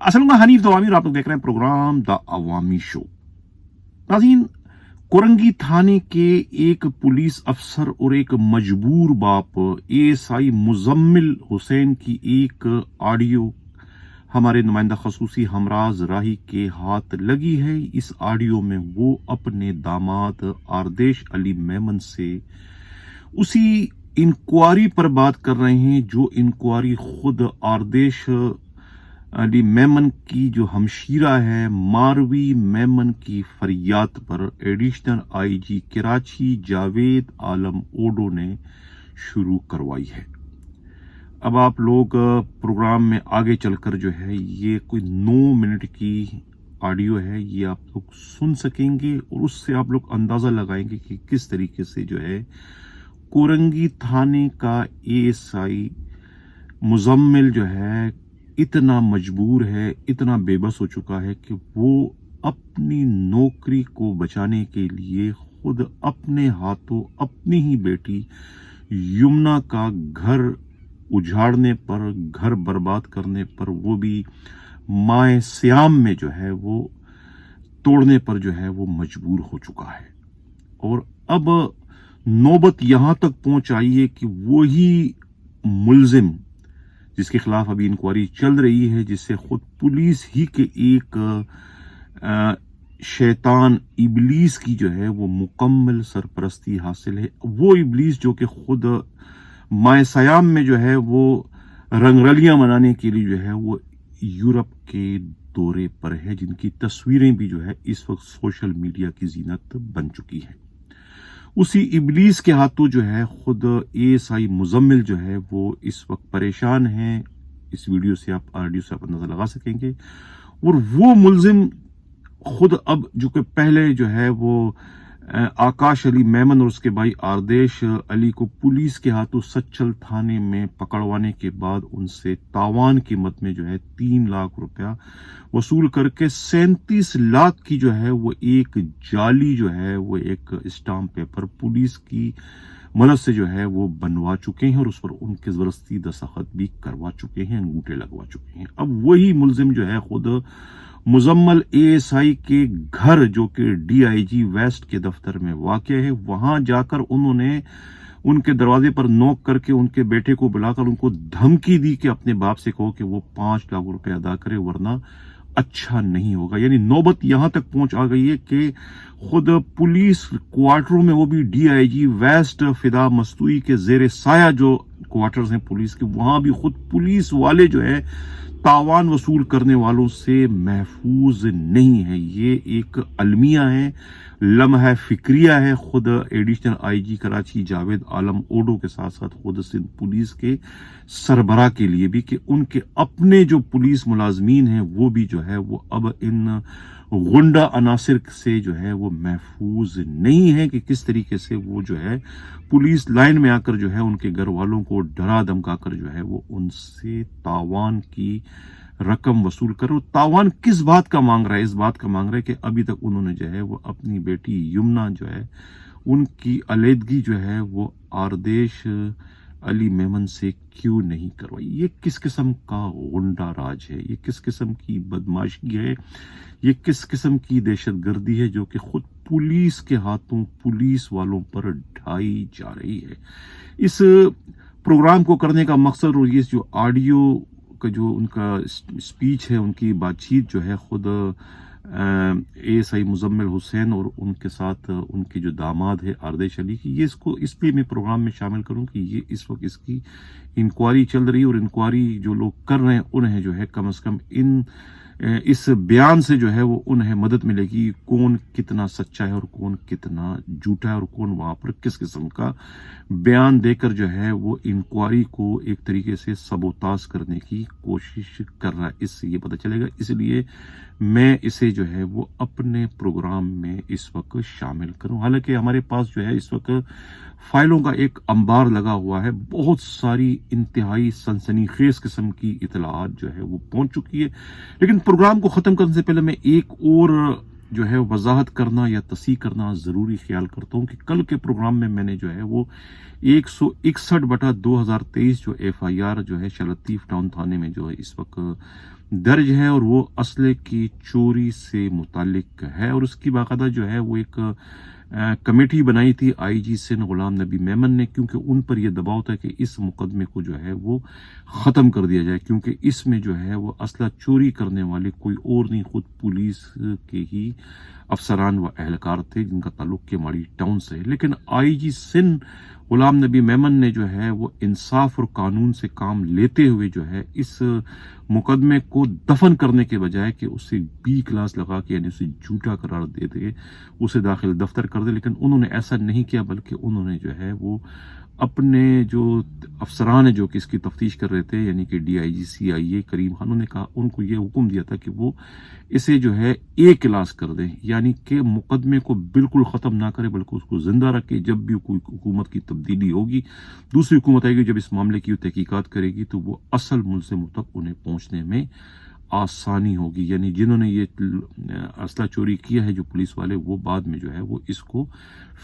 असल में हनीफ द आमिर, आप लोग देख रहे हैं प्रोग्राम द अवामी शो। नाज़रीन, कोरंगी थाने के एक पुलिस अफसर और एक मजबूर बाप एएसआई मुजम्मिल हुसैन की एक ऑडियो हमारे नुमाइंदा खसूसी हमराज राही के हाथ लगी है। इस ऑडियो में वो अपने दामाद आरदेश अली मेमन से उसी इंक्वायरी पर बात कर रहे हैं जो इंक्वायरी खुद आरदेश अली मेमन की जो हमशीरा है मारवी मेमन की फरियाद पर एडिशनल आईजी कराची जावेद आलम ओडो ने शुरू करवाई है। अब आप लोग प्रोग्राम में आगे चलकर जो है ये कोई 9 मिनट की ऑडियो है, ये आप लोग सुन सकेंगे और उससे आप लोग अंदाजा लगाएंगे कि किस तरीके से जो है कोरंगी थाने का एएसआई मुजम्मिल जो है इतना मजबूर है, इतना बेबस हो चुका है कि वो अपनी नौकरी को बचाने के लिए खुद अपने हाथों अपनी ही बेटी यमुना का घर उजाड़ने पर, घर बर्बाद करने पर, वो भी माए श्याम में जो है वो तोड़ने पर जो है वो मजबूर हो चुका है। और अब नौबत यहां तक पहुंच आई है कि वही मुल्जिम जिसके खिलाफ अभी इंक्वायरी चल रही है, जिससे खुद पुलिस ही के एक शैतान इबलीस की जो है वो मुकम्मल सरपरस्ती हासिल है, वो इबलीस जो कि खुद माए सयाम में जो है वो रंगरलियां मनाने के लिए जो है वो यूरोप के दौरे पर है, जिनकी तस्वीरें भी जो है इस वक्त सोशल मीडिया की जीनत बन चुकी है। उसी इबलीस के हाथों जो है खुद एएसआई मुजम्मिल जो है वो इस वक्त परेशान है। इस वीडियो से आप ऑडियो से आप अंदाजा लगा सकेंगे। और वो मुल्जिम खुद अब जो कि पहले जो है वो आकाश अली मेमन और उसके भाई आरदेश अली को पुलिस के हाथों सच्चल थाने में पकड़वाने के बाद उनसे तावान कीमत में जो है 3 लाख रुपया वसूल करके 37 लाख की जो है वो एक जाली जो है वो एक स्टाम्प पेपर पुलिस की मदद से जो है वो बनवा चुके हैं और उस पर उनके जबरदस्ती दस्तखत भी करवा चुके हैं, अंगूठे लगवा चुके हैं। अब वही मुल्जिम जो है खुद मुजम्मल एएसआई के घर जो कि डीआईजी वेस्ट के दफ्तर में वाक़ है, वहां जाकर उन्होंने उनके दरवाजे पर नॉक करके उनके बेटे को बुलाकर उनको धमकी दी कि अपने बाप से कहो कि वो 5 लाख रुपए अदा करे वरना अच्छा नहीं होगा। यानी नौबत यहां तक पहुंच आ गई है कि खुद पुलिस क्वार्टरों में, वो भी डीआईजी वेस्ट फिदा मस्तूई के जेर साया जो क्वार्टर्स हैं पुलिस के, वहां भी खुद पुलिस वाले जो है तावान वसूल करने वालों से महफूज नहीं है। ये एक अलमिया है, लम्हा फिक्रिया है खुद एडिशनल आईजी कराची जावेद आलम ओडो के साथ साथ खुद सिंध पुलिस के सरबराह के लिए भी कि उनके अपने जो पुलिस मुलाजमीन हैं वो भी जो है वो अब इन गुंडा अनासिर से जो है वो महफूज नहीं है कि किस तरीके से वो जो है पुलिस लाइन में आकर जो है उनके घर वालों को डरा धमका कर जो है वो उनसे तावान की रकम वसूल कर। तावान किस बात का मांग रहा है? इस बात का मांग रहा है कि अभी तक उन्होंने जो है वो अपनी बेटी यमुना जो है उनकी अलहदगी जो है वो आरदेश अली मेमन से क्यों नहीं करवाई। ये किस किस्म का गुंडा राज है? ये किस किस्म की बदमाशी है? ये किस किस्म की दहशतगर्दी है जो कि खुद पुलिस के हाथों पुलिस वालों पर ढाई जा रही है? इस प्रोग्राम को करने का मकसद और ये जो ऑडियो का जो उनका स्पीच है, उनकी बातचीत जो है खुद एएसआई मुजम्मिल हुसैन और उनके साथ उनके जो दामाद है आरदेश अली की, ये इसको इसलिए मैं प्रोग्राम में शामिल करूं कि ये इस वक्त इसकी इंक्वायरी चल रही है और इंक्वायरी जो लोग कर रहे हैं उन्हें जो है कम से कम इस बयान से जो है वो उन्हें मदद मिलेगी कौन कितना सच्चा है और कौन कितना झूठा है और कौन वहां पर किस किस्म का बयान देकर जो है वो इंक्वायरी को एक तरीके से सबोताज करने की कोशिश कर रहा है, इससे ये पता चलेगा। इसलिए मैं इसे जो है वो अपने प्रोग्राम में इस वक्त शामिल करूं। हालांकि हमारे पास जो है इस वक्त फाइलों का एक अंबार लगा हुआ है, बहुत सारी इंतहाई सनसनीखेज किस्म की इतलात जो है वो पहुंच चुकी है। लेकिन प्रोग्राम को ख़त्म करने से पहले मैं एक और जो है वजाहत करना या तस्हीह करना ज़रूरी ख्याल करता हूं कि कल के प्रोग्राम में मैंने जो है वो 161/2023 जो FIR जो है शलतीफ टाउन थाने में जो है इस वक्त दर्ज है और वो असले की चोरी से मुतालिक है, और उसकी बाकायदा जो है वो एक कमेटी बनाई थी आईजी सिंध गुलाम नबी मेमन ने, क्योंकि उन पर यह दबाव था कि इस मुकदमे को जो है वो ख़त्म कर दिया जाए, क्योंकि इसमें जो है वो असला चोरी करने वाले कोई और नहीं, खुद पुलिस के ही अफसरान व एहलकार थे जिनका ताल्लुक केमाड़ी टाउन से है। लेकिन आईजी सिंध गुलाम नबी मेमन ने जो है वो इंसाफ और कानून से काम लेते हुए जो है इस मुकदमे को दफन करने के बजाय कि उसे बी क्लास लगा के, यानी उसे झूठा करार दे दे, उसे दाखिल दफ्तर कर दे, लेकिन उन्होंने ऐसा नहीं किया, बल्कि उन्होंने जो है वो अपने जो अफसरान है जो कि इसकी तफ्तीश कर रहे थे, यानी कि DIG CIA करीम खान, उन्होंने कहा, उनको ये हुक्म दिया था कि वो इसे जो है A क्लास कर दें, यानी कि मुकदमे को बिल्कुल ख़त्म ना करे बल्कि उसको ज़िंदा रखे। जब भी कोई हुकूमत की तब्दीली होगी, दूसरी हुकूमत आएगी, जब इस मामले की तहकीकात करेगी, तो वो असल मुल्ज़िमों तक उन्हें पहुँचने में आसानी होगी। यानी जिन्होंने ये असला चोरी किया है जो पुलिस वाले, वो बाद में जो है वो इसको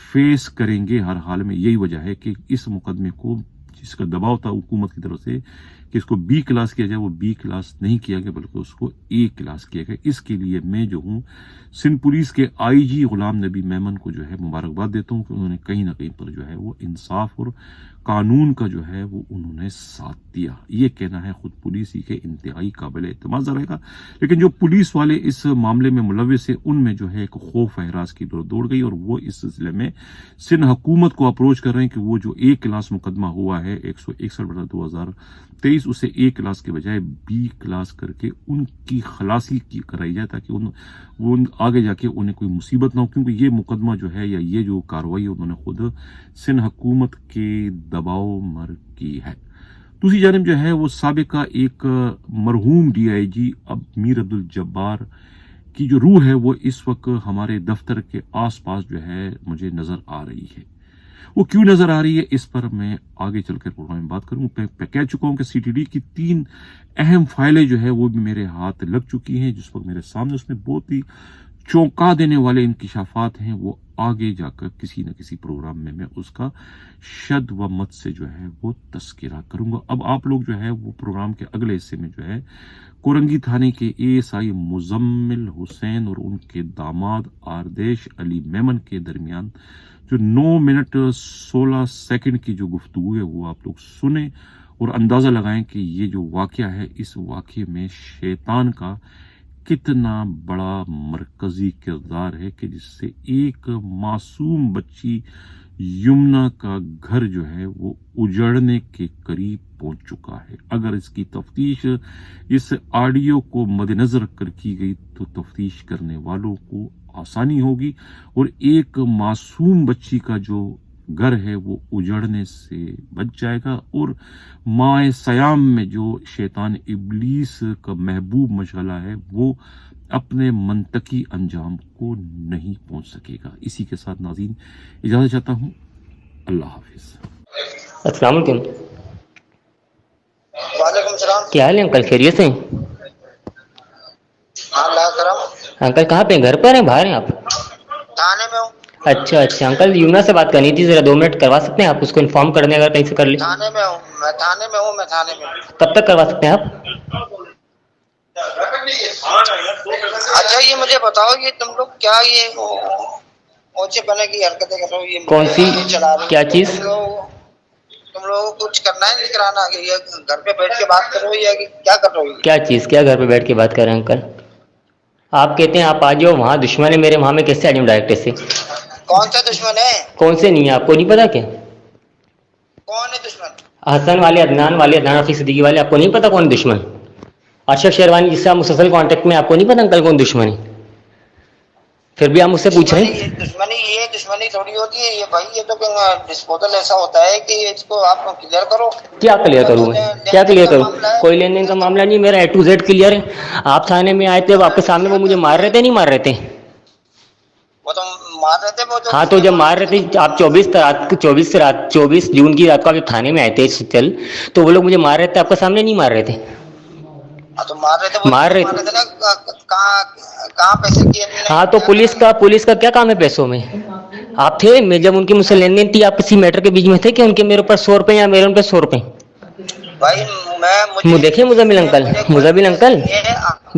फेस करेंगे हर हाल में। यही वजह है कि इस मुकदमे को, जिसका दबाव था हुकूमत की तरफ से कि इसको B क्लास किया जाए, वो B क्लास नहीं किया गया बल्कि उसको A क्लास किया गया। इसके लिए मैं जो हूँ सिंध पुलिस के IG गुलाम नबी मेमन को जो है मुबारकबाद देता हूँ कि उन्होंने कहीं ना कहीं पर जो है वो इंसाफ और कानून का जो है वो उन्होंने साथ दिया। ये कहना है खुद पुलिस ही के इंतहाई काबिल एतमाद रहेगा। लेकिन जो पुलिस वाले इस मामले में मुलविस है, उनमें जो है एक खौफ एहराज की दौड़ गई, और वो इस सिलसिले में सिंध हुकूमत को अप्रोच कर रहे हैं कि वो जो A क्लास मुकदमा हुआ है 161/2023, उसे A क्लास के बजाय B क्लास करके उनकी खलासी की कराई जाए, ताकि वो आगे जाके उन्हें कोई मुसीबत ना हो, क्योंकि ये मुकदमा जो है या ये जो कार्रवाई है उन्होंने खुद सिंध हुकूमत के दबाव मर की है। दूसरी जानिब जो है वो साबिका एक मरहूम DIG मीर अब्दुल जब्बार की जो रूह है वो इस वक्त हमारे दफ्तर के आसपास जो है मुझे नजर आ रही है। वो क्यों नजर आ रही है, इस पर मैं आगे चलकर प्रोग्राम में बात करूंगा। मैं कह चुका हूं कि CTD की 3 अहम फाइलें जो है वो भी मेरे हाथ लग चुकी हैं, जिस वक्त मेरे सामने उसमें बहुत ही चौंका देने वाले इंकिशाफात हैं। वो आगे जाकर किसी न किसी प्रोग्राम में मैं उसका शद व मत से जो है वो तस्करा करूंगा। अब आप लोग जो है वो प्रोग्राम के अगले हिस्से में जो है कोरंगी थाने के ASI मुजम्मिल हुसैन और उनके दामाद आरदेश अली मेमन के दरमियान जो 9 मिनट 16 सेकंड की जो गुफ्तगू है वो आप लोग सुने और अंदाजा लगाएं कि ये जो वाकया है, इस वाकये में शैतान का कितना बड़ा मरकजी किरदार है कि जिससे एक मासूम बच्ची यमुना का घर जो है वो उजड़ने के करीब पहुंच चुका है। अगर इसकी तफ्तीश इस ऑडियो को मद्देनजर रखकर की गई तो तफ्तीश करने वालों को आसानी होगी और एक मासूम बच्ची का जो घर है वो उजड़ने से बच जाएगा और माए सयाम में जो शैतान इब्लीस का महबूब मशगला है वो अपने मंतकी अंजाम को नहीं पहुंच सकेगा। इसी के साथ नाज़रीन इजाज़त चाहता हूं, अल्लाह हाफिज़। अस्सलाम वालेकुम। वालेकुम सलाम। क्या हाल है अंकल, खैरियत से हैं? अल्लाह करम। अंकल कहाँ पे, घर पर हैं बाहर हैं आप? थाने में हूँ। अच्छा अच्छा अंकल, यमुना से बात करनी थी, जरा 2 मिनट करवा सकते हैं आप? उसको इन्फॉर्म करने अगर कहीं से कर ले। थाने में हूँ मैं, थाने में हूँ मैं, थाने में। कब तक करवा सकते हैं आप? अच्छा ये मुझे बताओ, ये तुम लोग क्या ये ओछे बने की हरकतें कर रहे हो? ये कौन सी, क्या चीज? तुम लोगों को कुछ करना है नहीं कराना, ये घर पे बैठ के बात कर रहे हो या क्या कर रहे हो? क्या चीज, क्या घर पे बैठ के बात कर रहे हैं अंकल? आप कहते हैं आप आ जाओ, वहाँ दुश्मन है मेरे, वहाँ में कैसे आ जाऊँ डायरेक्ट से? कौन सा दुश्मन है? कौन से नहीं है, आपको नहीं पता क्या? कौन है दुश्मन? हसन वाले, अदनान रफीक सिद्दीकी वाले, आपको नहीं पता कौन दुश्मन? अशरफ शेरवानी जिससे आप मुसलसल कांटेक्ट में, आपको नहीं पता अंकल कौन दुश्मन है? फिर भी आप मुझसे पूछ रहे हैं। दुश्मनी थोड़ी होती है ये भाई, ये तो डिस्पोजल ऐसा होता है कि इसको आप क्लियर करो। क्या क्लियर करूँ मैं, क्या क्लियर करूँ? कोई लेन देन का मामला नहीं, मेरा A to Z क्लियर है। आप थाने में आए थे, आपके सामने वो मुझे मार रहे थे, नहीं मार रहे थे? वो तो मार रहे थे वो तो। हाँ तो जब मार रहे थे आप 24 जून की रात को आप थाने में आए थे चल, तो वो लोग मुझे मार रहे थे, आपके सामने नहीं मार रहे थे? तो मार रहे थे, मार रहे थे ना। कहाँ पैसे किए? हाँ तो पुलिस का क्या काम है पैसों में? आप थे मैं जब उनकी मुझसे लेन देन थी, आप किसी मैटर के बीच में थे कि उनके मेरे ऊपर 100 रुपए या मेरे उन पे 100 रुपए? भाई मैं देखिए मुजम्मिल अंकल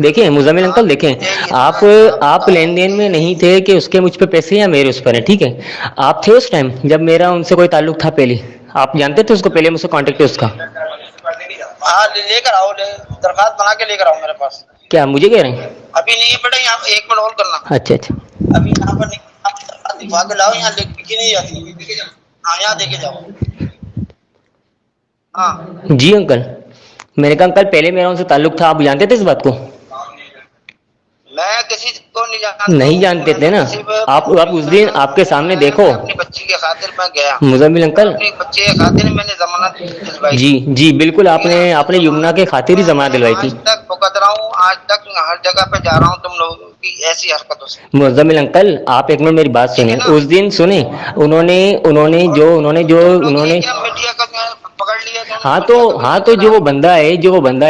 देखिए मुजम्मिल अंकल देखें, आप लेन देन में नहीं थे कि उसके मुझ पे पैसे या मेरे उस पर है, ठीक है। आप थे उस टाइम जब मेरा उनसे कोई ताल्लुक था पहले, आप जानते थे उसको, पहले मुझसे कांटेक्ट है उसका? हाँ लेकर आओ, दरखास्त बना के लेकर आओ मेरे पास। क्या मुझे कह रहे हैं? अभी नहीं है बेटा, यहाँ एक मिनट होल्ड करना। अच्छा अच्छा अभी यहाँ पर नहीं, आप दिखवा के लाओ, यहाँ लिखी नहीं जाती। हाँ यहाँ देके जाओ। हाँ जी अंकल, मैंने कहा अंकल पहले मेरा उनसे ताल्लुक था, आप जानते थे इस बात को? मैं किसी को नहीं जानता। नहीं जानते थे ना आप उस दिन आपके सामने देखो। अपनी बच्ची के खातिर मैं गया, मुजम्मिल अंकल अपनी बच्चे के खातिर मैंने जमानत दिलवाई। जी जी बिल्कुल, आपने यमुना के खातिर ही जमानत दिलवाई थी। आज तक भुगत रहा हूँ, आज तक हर जगह पे जा रहा हूँ तुम लोगों की ऐसी हरकतों से। मुजम्मिल अंकल आप एक मिनट मेरी बात सुने, उस दिन सुने उन्होंने मीडिया का पकड़ लिया। हाँ तो जो वो बंदा है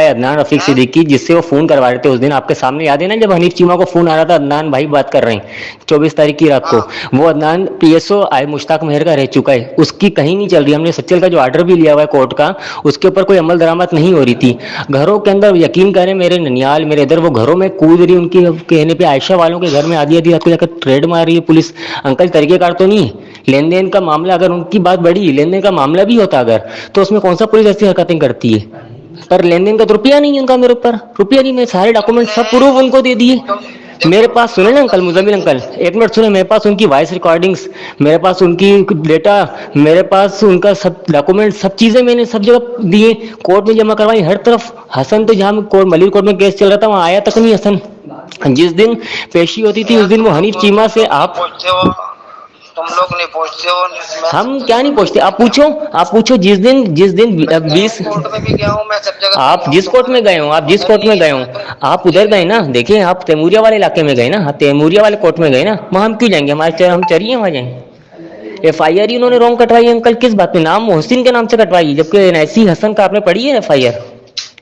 अदनान रफीक सिद्दीकी, जिससे वो फोन करवा रहे थे उस दिन, आपके सामने याद है ना, जब हनीफ चीमा को फोन आ रहा था, अदनान भाई बात कर रहे हैं 24 तारीख की रात को, वो अदनान पीएसओ आई मुश्ताक मेहर का रह चुका है, उसकी कहीं नहीं चल रही। हमने सच्चल का जो ऑर्डर भी लिया हुआ है कोर्ट का, उसके ऊपर कोई अमल दरामद नहीं हो रही थी। घरों के अंदर यकीन करें, मेरे ननियाल मेरे इधर वो घरों में कूद रही, उनकी कहने पे आयशा वालों के घर में आधी आधी रात को जाकर ट्रेड मार रही है पुलिस। अंकल तरीकेकार तो नहीं है, लेन देन का मामला, अगर उनकी बात बड़ी लेन देन का मामला भी होता अगर, तो उसमें कौन सा पुलिस ऐसी हरकतें करती है? पर लेन देन का तो रुपया नहीं है उनका, मेरे ऊपर रुपया नहीं, मैं सारे डॉक्यूमेंट सब प्रूफ उनको दे दिए। मेरे पास सुने ना अंकल, मुजम्मिल अंकल एक मिनट सुने, मेरे पास उनकी वॉइस रिकॉर्डिंग्स, मेरे पास उनकी डेटा, मेरे पास उनका सब डॉक्यूमेंट, सब चीजें मैंने सब जगह दिए, कोर्ट में जमा करवाई हर तरफ। हसन तो जहाँ मलिक कोर्ट में केस चल रहा था वहां आया तक नहीं हसन। जिस दिन पेशी होती थी उस दिन वो हनीफ चीमा से आप तुम लोग नहीं पहुंचते हो। हम क्या नहीं पहुंचते, आप पूछो जिस दिन 20 कोर्ट में भी गया हूँ मैं, सब जगह। आप जिस कोर्ट में गए हो आप उधर गए ना, देखिए आप तैमूरिया वाले इलाके में गए ना, हाँ तैमूरिया वाले कोर्ट में गए ना, वहां हम क्यों जाएंगे? हम चरिए वहां जाएंगे। FIR ही उन्होंने रॉन्ग कटवाई है अंकल, किस बात में? नाम मोहसिन के नाम से कटवाई, जबकि NIC हसन का आपने पढ़ी है FIR।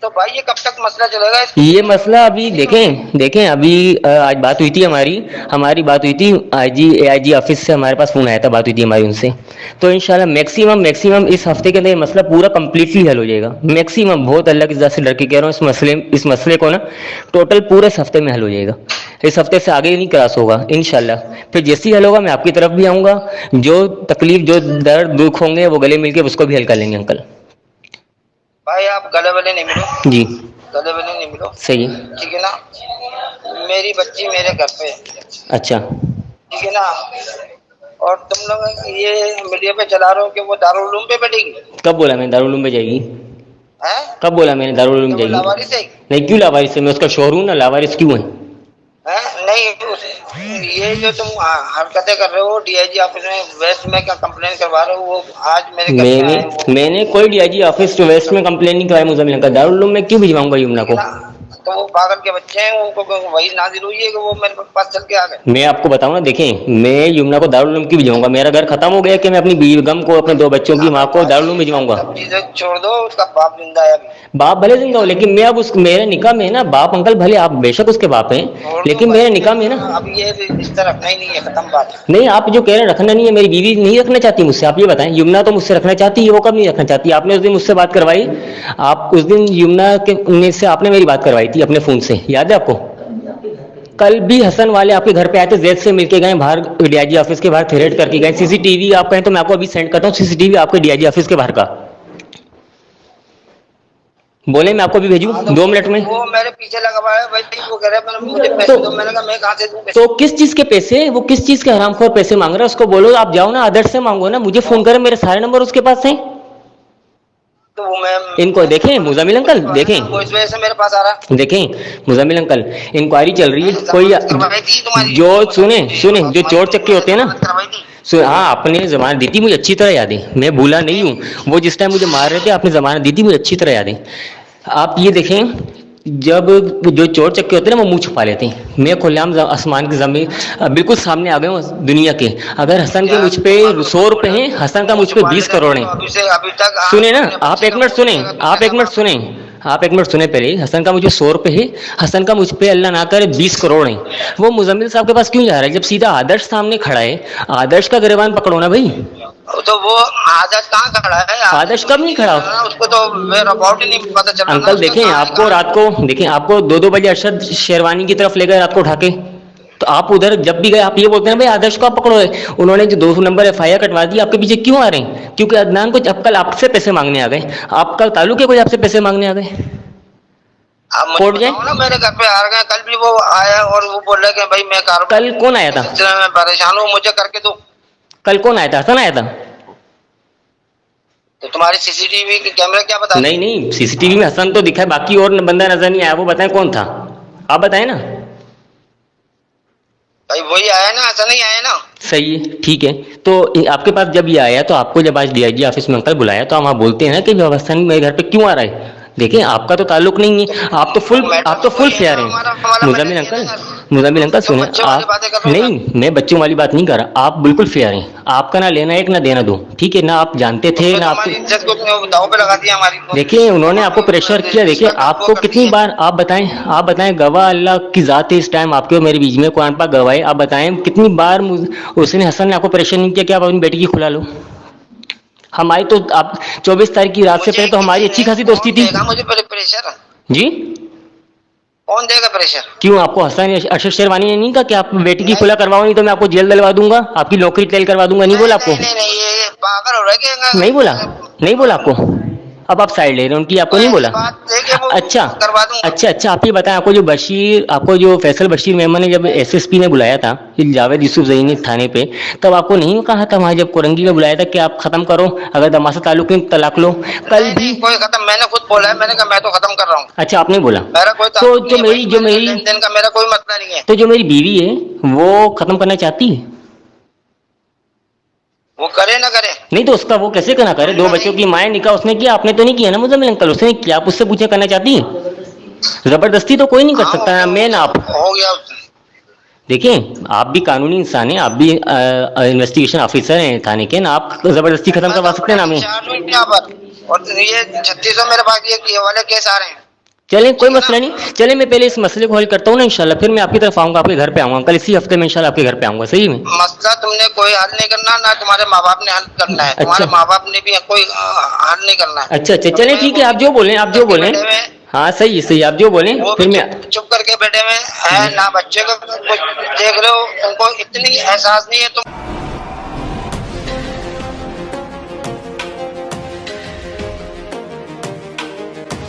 तो भाई ये कब तक मसला चलेगा? ये मसला अभी देखें अभी आज बात हुई थी हमारी बात हुई थी AIG ऑफिस से, हमारे पास फोन आया था, बात हुई थी हमारी उनसे। तो इंशाल्लाह मैक्सिमम इस हफ्ते के अंदर ये मसला पूरा कंप्लीटली हल हो जाएगा, मैक्सिमम। बहुत अल्लाह की इज़्ज़त से डर के कह रहा हूँ, इस मसले को ना टोटल पूरे इस हफ्ते में हल हो जाएगा, इस हफ्ते से आगे नहीं क्रॉस होगा इंशाल्लाह। फिर जैसे ही हल होगा मैं आपकी तरफ भी आऊँगा, जो तकलीफ जो दर्द दुख होंगे वो गले मिल के उसको भी हल कर लेंगे अंकल। भाई आप गले वाले नहीं मिलो जी, गले वाले नहीं मिलो, सही है, ठीक है ना। मेरी बच्ची मेरे घर पे है, अच्छा ठीक है ना। और तुम लोग ये मीडिया पे चला रहे हो कि वो दारुल उलूम पे बैठेगी। कब बोला मैंने दारुल उलूम पे जाएगी? हैं? कब बोला मैंने दारुल उलूम जाएगी? लावारिस है? नहीं, क्यों लावारिस है? मैं उसका शोर हूँ ना, लावारिस क्यों है? नहीं, ये जो तुम हरकतें कर रहे हो DIG ऑफिस में वेस्ट में क्या कंप्लेन करवा रहे हो, वो आज मेरे घर में आए वो। मैंने कोई DIG ऑफिस टू वेस्ट में कंप्लेन नहीं कराई मुजम्मिल अंकल, दारुल उलूम में क्यों भिजवाऊंगा यमुना को? तो वो पागल के बच्चे हैं, उनको वही नाजिल हुई है कि वो मेरे पास चल के आ गए। मैं आपको बताऊं ना, देखें मैं यमुना को दारुल उलूम क्यों भिजवाऊंगा? मेरा घर खत्म हो गया कि मैं अपनी बेगम को, अपने 2 बच्चों की माँ को दारुल उलूम भिजवाऊंगा? चीजें छोड़ दो, उसका बाप जिंदा है अभी। बाप भले जिंदा हो, लेकिन मैं अब मेरे निकाह में है ना, बाप अंकल भले आप बेशक उसके बाप हैं, लेकिन मेरे निकाह में है ना। अब ये रिश्ता रखना ही नहीं है, खत्म बात। नहीं, आप जो कह रहे हैं रखना नहीं है, मेरी बीवी नहीं रखना चाहती मुझसे, आप ये बताएं। यमुना तो मुझसे रखना चाहती है, वो कब नहीं रखना चाहती? आपने उस दिन मुझसे बात करवाई, आप उस दिन यमुना के से आपने मेरी बात करवाई थी अपने फोन से, याद है आपको? कल भी हसन वाले आपके घर पे आए थे, जैद से मिलके गए, बाहर DIG ऑफिस के बाहर थ्रेड करके गए। CCTV आप कहें तो मैं आपको अभी सेंड करता हूँ, CCTV आपके DIG ऑफिस के बाहर का। बोले मैं आपको अभी भेजूं 2 मिनट में? वो मेरे पीछे लगा हुआ है भाई, वो कह रहा है मुझे पैसे दो। मैंने कहा मैं कहां से दूं पैसे? तो किस चीज के पैसे? वो किस चीज के हरामखोर पैसे मांग रहा है? उसको बोलो आप जाओ ना, आदर्श से मांगो ना, मुझे फोन करे, मेरे सारे नंबर उसके पास हैं। तो मैं इनको देखें मुजम्मिल अंकल, देखें इस वजह से मेरे पास आ रहा। देखें मुजम्मिल अंकल, इंक्वायरी चल रही है, कोई जो सुने जो चोर चक्के होते हैं ना, हाँ आपने जमानत दी थी, मुझे अच्छी तरह याद है, मैं भूला नहीं हूँ। वो जिस टाइम मुझे मार रहे थे आपने जमानत दी थी, मुझे अच्छी तरह याद है। आप ये देखें, जब जो चोर चक्के होते हैं ना वो मुंह छुपा लेते हैं, मैं खुलेआम आसमान की जमीन बिल्कुल सामने आ गए हूँ दुनिया के। अगर हसन के मुझ पे 100 रुपए हैं, हसन का मुझ पे 20 करोड़ है। सुने ना, आप एक मिनट सुने पहले। हसन का मुझे 100 रुपए है, हसन का मुझ पे अल्लाह ना करे 20 करोड़ है। वो मुजम्मिल साहब के पास क्यों जा रहा है जब सीधा आदर्श सामने खड़ा है? आदर्श का गिरबान पकड़ो ना भाई। तो वो आदर्श कहाँ खड़ा है? आदर्श कब नहीं खड़ा? उसको तो रिपोर्ट ही नहीं पता चला। अंकल देखें, आपको रात को देखें, आपको 2-2 बजे अरशद शेरवानी की तरफ ले गए रात को उठा के, तो आप उधर जब भी गए आप ये बोलते हैं भाई आदर्श को आप पकड़ो है। उन्होंने जो 200 नंबर FIR कटवा दी, आपके पीछे क्यों आ रहे हैं? क्योंकि अदनान को अब कल आपसे पैसे मांगने आ गए, आपका ताल्लुक है कोई आपसे पैसे मांगने आ गए? आप मुझे कोर्ट जाए? बताओ ना, मेरे घर पे आ गए, कल भी वो आया और वो बोल रहे कि भाई मैं कल कौन आया था? सिलसिले में परेशान हूँ, मुझे करके दो। कल कौन आया था? हसन आया था? तो तुम्हारी CCTV की कैमरा क्या बता? नहीं नहीं, CCTV में हसन तो दिखा है, बाकी और बंदा नजर नहीं आया। वो बताएं कौन था, आप बताएं ना। भाई वही आया ना, ऐसा नहीं आया ना। सही है, ठीक है। तो आपके पास जब ये आया तो आपको जब आज DIG ऑफिस में अंकल बुलाया तो हम आप बोलते हैं ना कि व्यवस्था मेरे घर पे क्यों आ रहा है? देखिए आपका तो ताल्लुक नहीं है, आप तो फुल फेयर हैं। मुजम्मिल अंकल सुने, आप नहीं, मैं बच्चों वाली बात नहीं कर रहा, आप बिल्कुल फेयर हैं। आपका ना लेना एक ना देना दो, ठीक है ना? आप जानते थे ना, आप इज्जत को दांव पे लगा दिया हमारी। देखिए उन्होंने आपको प्रेशर किया। देखिए आपको कितनी बार, आप बताएं गवाह अल्लाह की जात है इस टाइम आपके और मेरे बीच में, कुरान पाक गवाह है। आप बताएं कितनी बार उसने हसन ने आपको प्रेशर नहीं किया कि आप अपनी बेटी की खुला लो? हमारी तो आप 24 तारीख की रात से पहले तो हमारी अच्छी खासी दोस्ती थी। मुझे प्रेशर जी कौन देगा प्रेशर? क्यों? आपको हसन अरशद शेरवानी ने नहीं कहा कि आप बेटी की खुला करवाओ नहीं तो मैं आपको जेल दिलवा दूंगा, आपकी नौकरी तेल करवा दूंगा? नहीं बोला आपको? नहीं ये पागल हो रहा है कि नहीं बोला? नहीं बोला आपको? अब आप साइड ले रहे हैं उनकी, आपको नहीं बोला? अच्छा अच्छा, आप ये बताएं, आपको जो फैसल बशीर मेमन ने जब SSP ने बुलाया था जावेद यूसुफ ज़ईनी थाने पे, तब आपको नहीं कहा था वहां जब कोरंगी में बुलाया था कि आप खत्म करो, अगर दमा से ताल्लुक नहीं तलाक लो? कल भी कोई खत्म, मैंने खुद बोला है, मैंने कहा मैं तो खत्म कर रहा हूँ। अच्छा, आपने बोला? मेरा कोई तो जो मेरी लेन-देन का मेरा कोई मसला नहीं है। तो जो मेरी बीवी है वो खत्म करना चाहती है? वो करे ना करे, नहीं तो उसका वो कैसे करना करे? 2 बच्चों की माँ निकाह उसने किया, आपने तो नहीं किया ना मुजम्मिल अंकल? उसने किया, आप उससे पूछे करना चाहती है? जबरदस्ती तो कोई नहीं कर सकता है, मैं ना आप। हो गया। देखिए आप भी कानूनी इंसान हैं, आप भी इन्वेस्टिगेशन ऑफिसर हैं थाने के ना, आप जबरदस्ती खत्म करवा सकते हैं ना हमें? और ये 3600 मेरे पास ये वाले केस आ रहे हैं। चलें कोई मसला नहीं, चलें मैं पहले इस मसले को हल करता हूँ ना इंशाल्लाह, फिर मैं आपकी तरफ आऊंगा, आपके घर पे आऊंगा कल इसी हफ्ते में इंशाल्लाह, आपके घर पे आऊंगा। सही में मसला तुमने कोई हल नहीं करना, ना तुम्हारे माँ बाप ने हल करना है। तुम्हारे माँ बाप ने भी कोई हल नहीं करना है। अच्छा अच्छा, चलें ठीक है, आप जो बोलें, आप जो बोलें। हाँ सही है, आप जो बोलें। फिर मैं चुप करके बैठे हुए हैं ना, बच्चे को देख रहे हो, तुमको इतनी एहसास नहीं है तुम